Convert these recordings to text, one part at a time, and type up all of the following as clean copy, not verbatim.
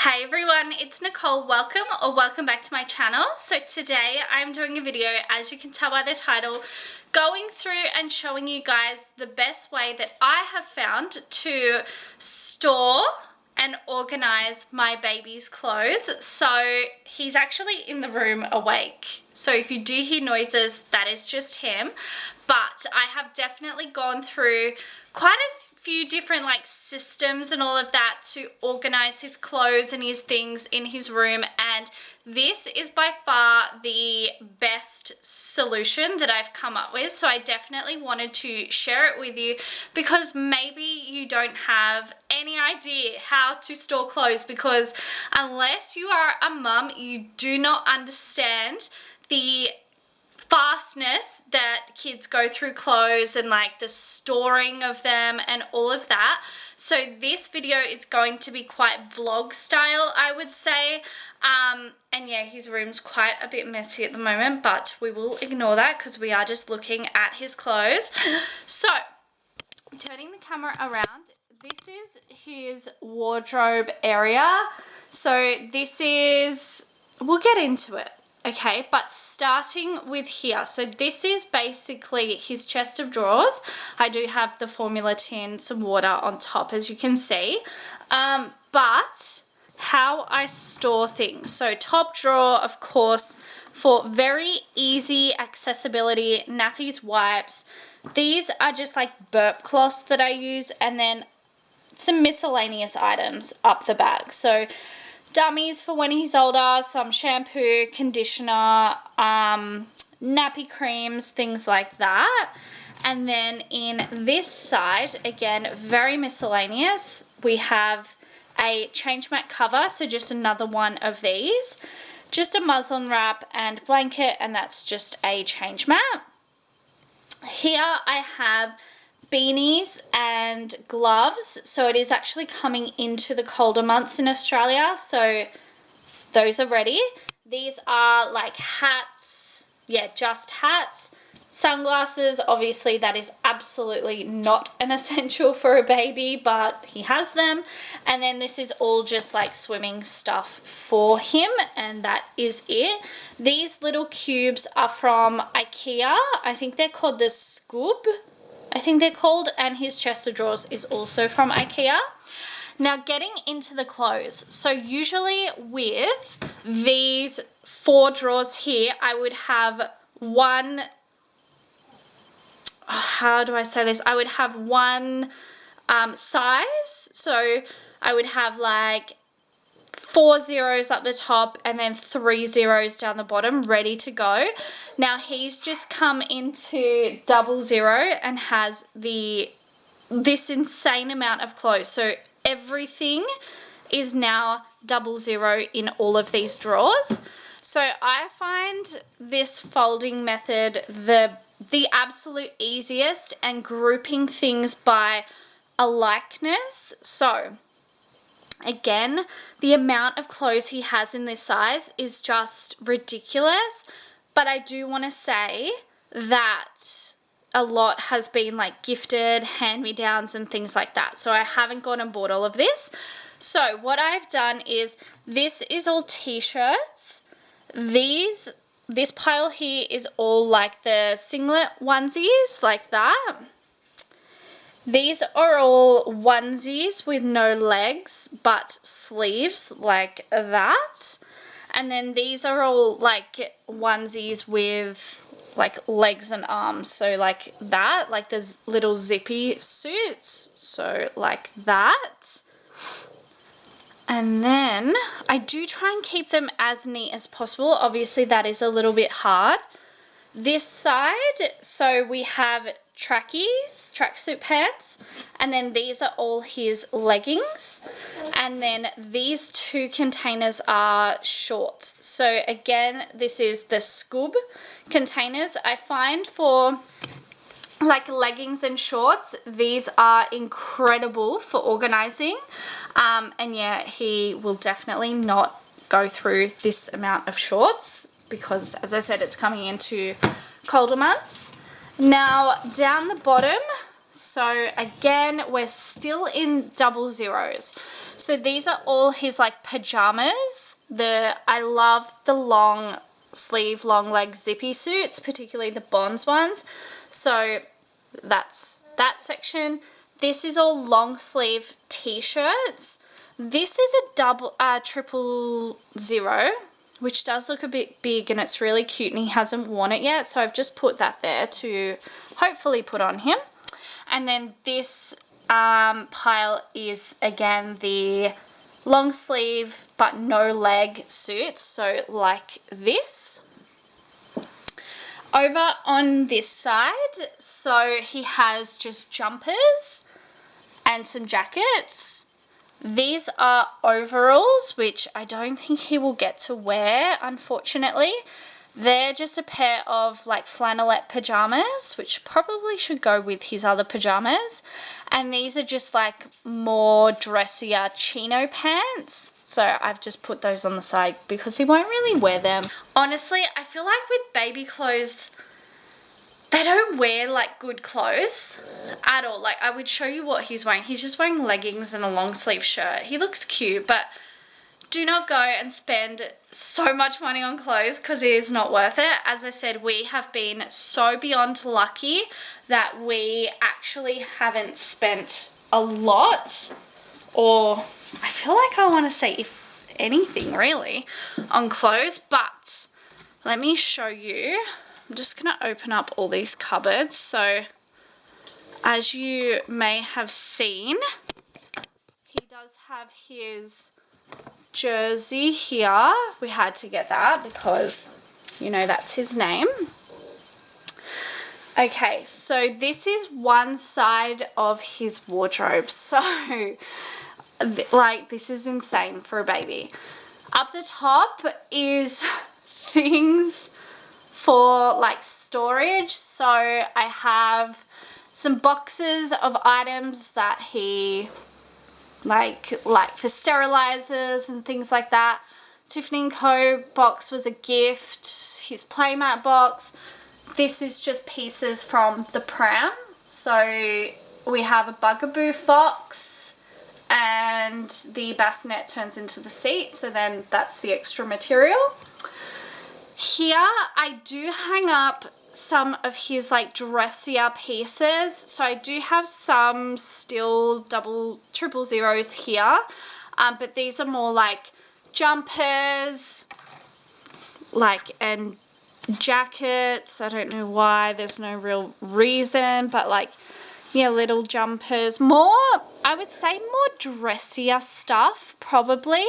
Hey everyone, it's Nicole. Welcome back to my channel. So today I'm doing a video, as you can tell by the title, going through and showing you guys the best way that I have found to store and organize my baby's clothes. So he's actually in the room awake. So if you do hear noises, that is just him. But I have definitely gone through quite a few different systems and all of that to organize his clothes and his things in his room, and this is by far the best solution that I've come up with. So I definitely wanted to share it with you because maybe you don't have any idea how to store clothes, because unless you are a mum, you do not understand the fastness that kids go through clothes and the storing of them and all of that. So this video is going to be quite vlog style, I would say. And yeah, his room's quite a bit messy at the moment, but we will ignore that because we are just looking at his clothes. So turning the camera around, this is his wardrobe area. So this is, we'll get into it. Okay, but starting with here, so this is basically his chest of drawers. I do have the formula tin, some water on top, as you can see. But how I store things. So top drawer, of course, for very easy accessibility, nappies, wipes. These are just burp cloths that I use, and then some miscellaneous items up the back. So dummies for when he's older, some shampoo, conditioner, nappy creams, things like that. And then in this side, again, very miscellaneous, we have a change mat cover, so just another one of these, just a muslin wrap and blanket, and that's just a change mat. Here I have beanies and gloves, so it is actually coming into the colder months in Australia, so those are ready. These are hats, yeah, just hats. Sunglasses, obviously that is absolutely not an essential for a baby, but he has them. And then this is all just swimming stuff for him, and that is it. These little cubes are from Ikea. I think they're called the Scoob, I think they're called, and his chest of drawers is also from Ikea. Now getting into the clothes, so usually with these 4 drawers here, I would have one, how do I say this? I would have one size, so I would have 4 zeros up the top and then 3 zeros down the bottom ready to go. Now he's just come into 00 and has this insane amount of clothes. So everything is now 00 in all of these drawers. So I find this folding method the absolute easiest, and grouping things by a likeness. So again, the amount of clothes he has in this size is just ridiculous, but I do want to say that a lot has been gifted, hand-me-downs and things like that, so I haven't gone and bought all of this. So what I've done is, this is all t-shirts. This pile here is all the singlet onesies, like that. These are all onesies with no legs but sleeves, like that. And then these are all onesies with legs and arms, so that, there's little zippy suits, so like that. And then I do try and keep them as neat as possible. Obviously that is a little bit hard. This side, so we have trackies, tracksuit pants, and then these are all his leggings, and then these 2 containers are shorts. So again, this is the Scoob containers. I find for leggings and shorts, these are incredible for organizing, and yeah, he will definitely not go through this amount of shorts because, as I said, it's coming into colder months. Now down the bottom, So again, we're still in double zeros. So these are all his like pajamas. I love the long sleeve, long leg zippy suits, particularly the Bonds ones. So that's that section. This is all long sleeve t-shirts. This is a triple zero, which does look a bit big and it's really cute, and he hasn't worn it yet, so I've just put that there to hopefully put on him. And then this pile is again the long sleeve but no leg suits, so like this. Over on this side, so he has just jumpers and some jackets. These are overalls, which I don't think he will get to wear, unfortunately. They're just a pair of like flannelette pajamas, which probably should go with his other pajamas. And these are just like more dressier chino pants. So I've just put those on the side because he won't really wear them. Honestly, I feel like with baby clothes, they don't wear like good clothes at all. Like I would show you what he's wearing. He's just wearing leggings and a long sleeve shirt. He looks cute, but do not go and spend so much money on clothes because it is not worth it. As I said, we have been so beyond lucky that we actually haven't spent a lot, or I feel like I want to say if anything really, on clothes. But let me show you. I'm just going to open up all these cupboards. So as you may have seen, he does have his jersey here. We had to get that because, you know, that's his name. Okay, so this is one side of his wardrobe. So like this is insane for a baby. Up the top is things for like storage. So I have some boxes of items that he like for sterilizers and things like that. Tiffany & Co. box was a gift. His playmat box. This is just pieces from the pram. So we have a bugaboo box and the bassinet turns into the seat. So then that's the extra material. Here I do hang up some of his like dressier pieces. So I do have some still triple zeros here, but these are more like jumpers, like, and jackets. I don't know why, there's no real reason, but like, yeah, little jumpers. More, I would say more dressier stuff probably.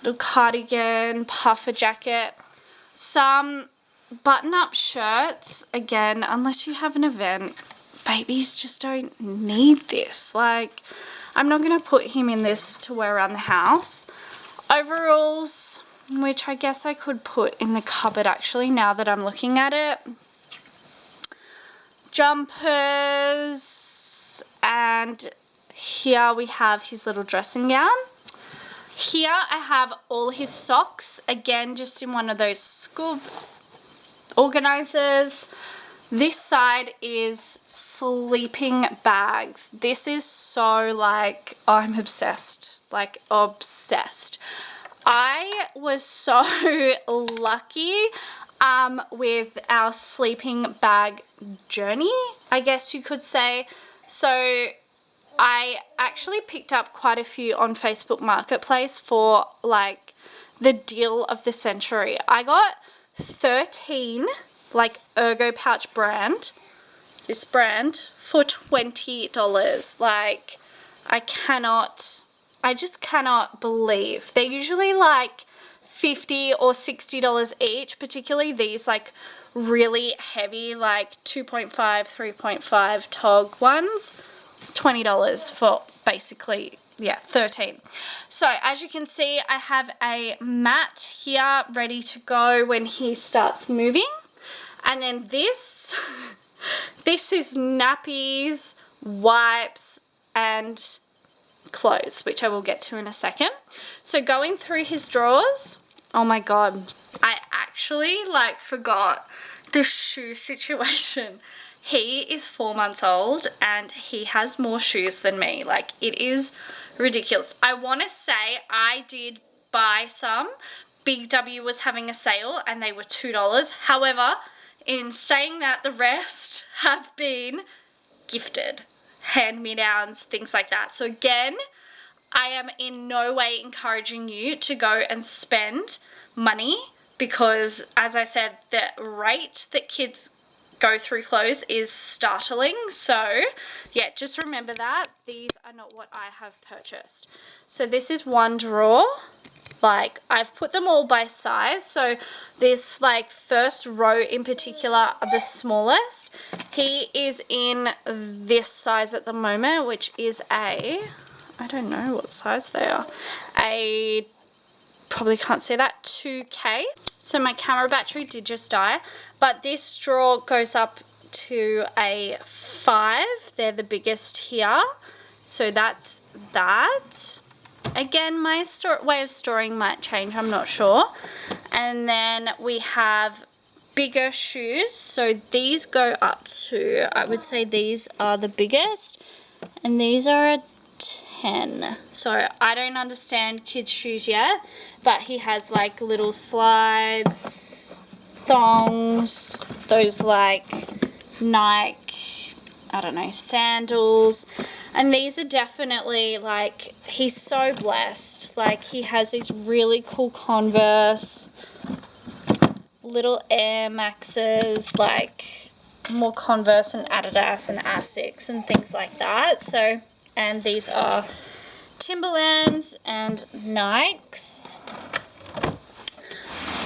Little cardigan, puffer jacket, some button-up shirts. Again, unless you have an event, babies just don't need this. Like, I'm not going to put him in this to wear around the house. Overalls, which I guess I could put in the cupboard actually now that I'm looking at it. Jumpers, and here we have his little dressing gown. Here I have all his socks, again just in one of those school organizers. This side is sleeping bags. This is so like, I'm obsessed, like obsessed. I was so lucky with our sleeping bag journey, I guess you could say. So I actually picked up quite a few on Facebook Marketplace for like the deal of the century. I got 13 like Ergo pouch brand, this brand, for $20. Like, I just cannot believe. They're usually like $50 or $60 each, particularly these like really heavy like 2.5, 3.5 tog ones. $20 for basically, yeah, 13. So as you can see, I have a mat here ready to go when he starts moving. And then this is nappies, wipes, and clothes, which I will get to in a second. So going through his drawers, oh my god, I actually like forgot the shoe situation. he is 4 months old and he has more shoes than me. Like, it is ridiculous. I want to say I did buy some. Big W was having a sale and they were $2. However, in saying that, the rest have been gifted, hand-me-downs, things like that. So again, I am in no way encouraging you to go and spend money because, as I said, the rate that kids go through clothes is startling. So yeah, just remember that these are not what I have purchased. So this is one drawer. Like, I've put them all by size, so this like first row in particular are the smallest. He is in this size at the moment, which is a, I don't know what size they are, a, probably can't see that, 2K. So my camera battery did just die, but this drawer goes up to a 5. They're the biggest here, so that's that. Again, my way of storing might change, I'm not sure. And then we have bigger shoes. So these go up to, I would say these are the biggest. And these are a 10. So I don't understand kids' shoes yet. But he has like little slides, thongs, those like Nike, I don't know, sandals. And these are definitely, like, he's so blessed. Like, he has these really cool Converse, little Air Maxes, like, more Converse and Adidas and Asics and things like that. So, and these are Timberlands and Nikes.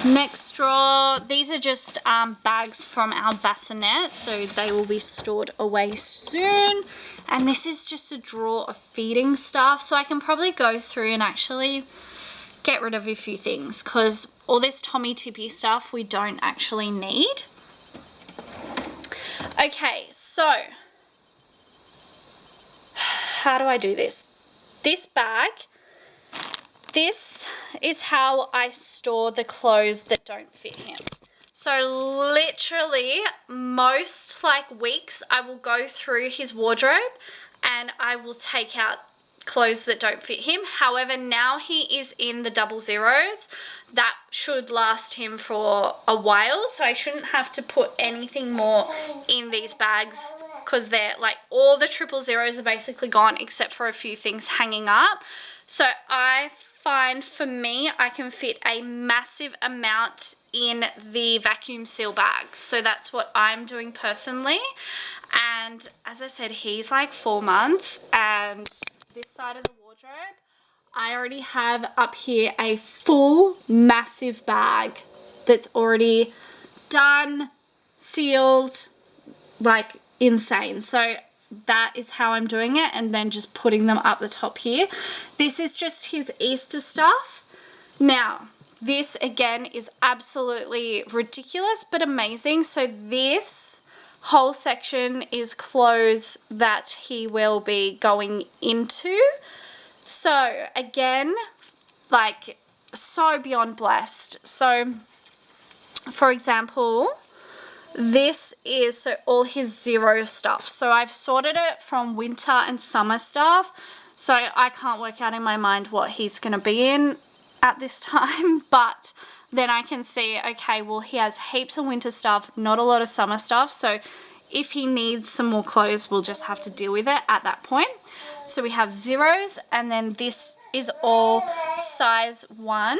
Next drawer, these are just bags from our bassinet, so they will be stored away soon. And this is just a drawer of feeding stuff, so I can probably go through and actually get rid of a few things because all this Tommy Tippy stuff we don't actually need. Okay, so how do I do this? This bag, this is how I store the clothes that don't fit him. So literally most like weeks I will go through his wardrobe and I will take out clothes that don't fit him. However, now he is in the 00s. That should last him for a while, so I shouldn't have to put anything more in these bags because they're like all the 000s are basically gone except for a few things hanging up. So I find for me I can fit a massive amount in the vacuum seal bags, so that's what I'm doing personally. And as I said, he's like 4 months, and this side of the wardrobe I already have up here a full massive bag that's already done, sealed, like insane. So that is how I'm doing it, and then just putting them up the top here. This is just his Easter stuff. Now this again is absolutely ridiculous but amazing. So this whole section is clothes that he will be going into. So again, like, so beyond blessed. So for example, this is so all his zero stuff. So I've sorted it from winter and summer stuff, so I can't work out in my mind what he's going to be in at this time, but then I can see, okay, well, he has heaps of winter stuff, not a lot of summer stuff, so if he needs some more clothes, we'll just have to deal with it at that point. So we have zeros, and then this is all size 1.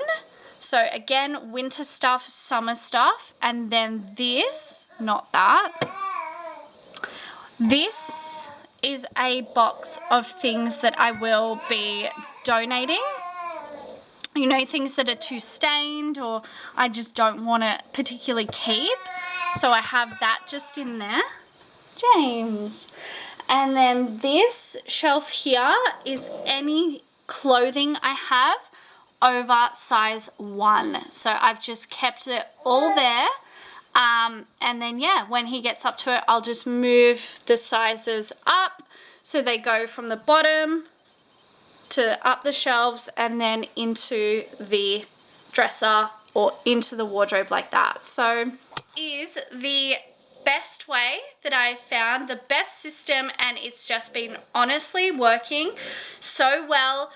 So again, winter stuff, summer stuff, and then this, not that. This is a box of things that I will be donating. You know, things that are too stained or I just don't want to particularly keep. So I have that just in there. James. And then this shelf here is any clothing I have over size 1. So I've just kept it all there. And then, yeah, when he gets up to it, I'll just move the sizes up so they go from the bottom to up the shelves and then into the dresser or into the wardrobe like that. So is the best way that I've found, the best system, and it's just been honestly working so well.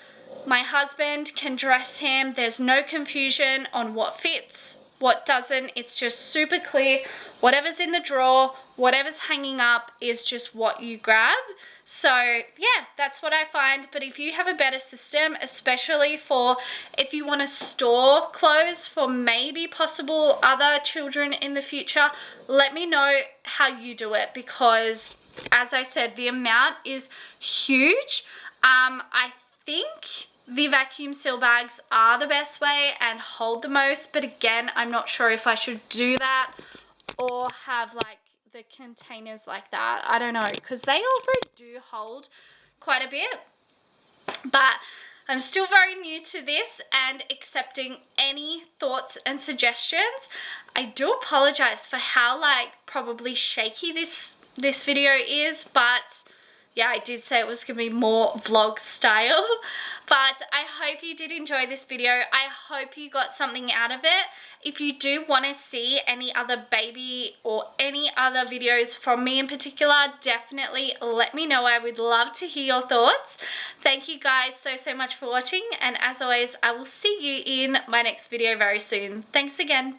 My husband can dress him. There's no confusion on what fits, what doesn't. It's just super clear. Whatever's in the drawer, whatever's hanging up is just what you grab. So yeah, that's what I find. But if you have a better system, especially for if you want to store clothes for maybe possible other children in the future, let me know how you do it, because as I said, the amount is huge. I think the vacuum seal bags are the best way and hold the most, but again, I'm not sure if I should do that or have like the containers like that. I don't know, because they also do hold quite a bit. But I'm still very new to this and accepting any thoughts and suggestions. I do apologize for how like probably shaky this video is, but yeah, I did say it was going to be more vlog style. But I hope you did enjoy this video. I hope you got something out of it. If you do want to see any other baby or any other videos from me in particular, definitely let me know. I would love to hear your thoughts. Thank you guys so much for watching. And as always, I will see you in my next video very soon. Thanks again. Bye.